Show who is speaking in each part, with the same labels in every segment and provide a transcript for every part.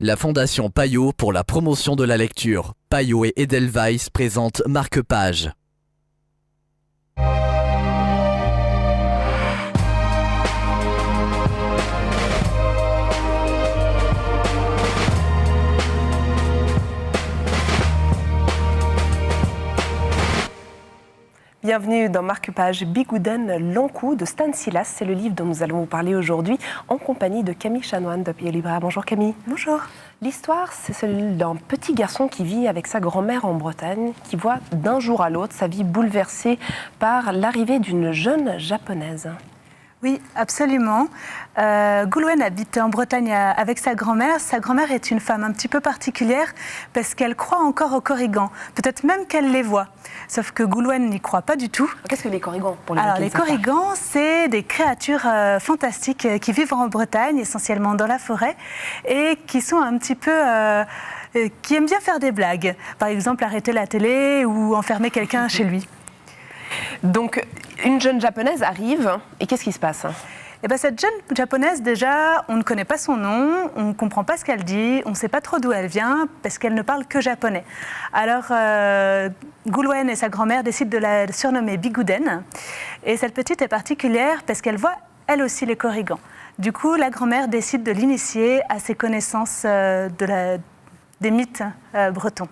Speaker 1: La Fondation Payot pour la promotion de la lecture. Payot et Edelweiss présentent Marque-Page.
Speaker 2: Bienvenue dans Marque-Page. Bigouden, l'Ankou de Stanislas, c'est le livre dont nous allons vous parler aujourd'hui en compagnie de Camille Chanoine de Pays Libraire. Bonjour Camille.
Speaker 3: Bonjour.
Speaker 2: L'histoire, c'est celle d'un petit garçon qui vit avec sa grand-mère en Bretagne, qui voit d'un jour à l'autre sa vie bouleversée par l'arrivée d'une jeune japonaise.
Speaker 3: Oui, absolument. Goulwen habite en Bretagne avec sa grand-mère. Sa grand-mère est une femme un petit peu particulière parce qu'elle croit encore aux korrigans. Peut-être même qu'elle les voit. Sauf que Goulwen n'y croit pas du tout.
Speaker 2: Qu'est-ce que les korrigans pour les
Speaker 3: Alors, les korrigans, c'est des créatures fantastiques qui vivent en Bretagne, essentiellement dans la forêt, et qui sont un petit peu... qui aiment bien faire des blagues. Par exemple, arrêter la télé ou enfermer quelqu'un chez lui.
Speaker 2: Donc, une jeune japonaise arrive, et qu'est-ce qui se passe ?
Speaker 3: Eh bien, cette jeune japonaise, déjà, on ne connaît pas son nom, on ne comprend pas ce qu'elle dit, on ne sait pas trop d'où elle vient, parce qu'elle ne parle que japonais. Alors, Goulwen et sa grand-mère décident de la surnommer Bigouden. Et cette petite est particulière parce qu'elle voit, elle aussi, les korrigans. Du coup, la grand-mère décide de l'initier à ses connaissances des mythes bretons.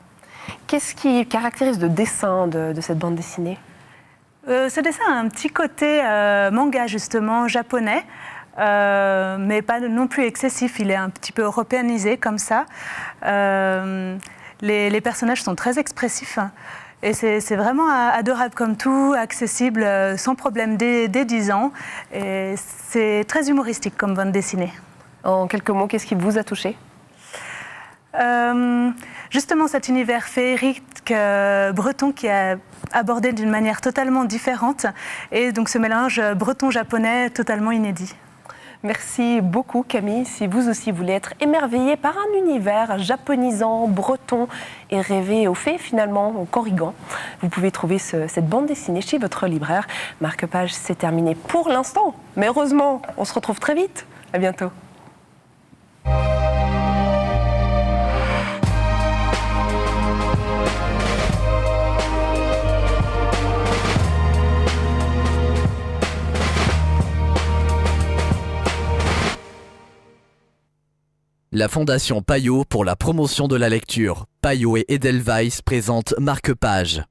Speaker 2: Qu'est-ce qui caractérise le dessin de cette bande dessinée ?
Speaker 3: Ce dessin a un petit côté manga, justement, japonais, mais pas non plus excessif. Il est un petit peu européanisé, comme ça. Les personnages sont très expressifs. Et c'est vraiment adorable comme tout, accessible sans problème dès 10 ans. Et c'est très humoristique comme bande dessinée.
Speaker 2: En quelques mots, qu'est-ce qui vous a touché ?
Speaker 3: Justement, cet univers féerique breton qui est abordé d'une manière totalement différente. Et donc ce mélange breton-japonais totalement inédit.
Speaker 2: Merci beaucoup Camille. Si vous aussi voulez être émerveillé par un univers japonisant, breton et rêver aux fées finalement, aux korrigans, vous pouvez trouver cette bande dessinée chez votre libraire. Marque-Page, c'est terminé pour l'instant. Mais heureusement, on se retrouve très vite. À bientôt.
Speaker 1: La Fondation Payot pour la promotion de la lecture. Payot et Edelweiss présentent Marque-Page.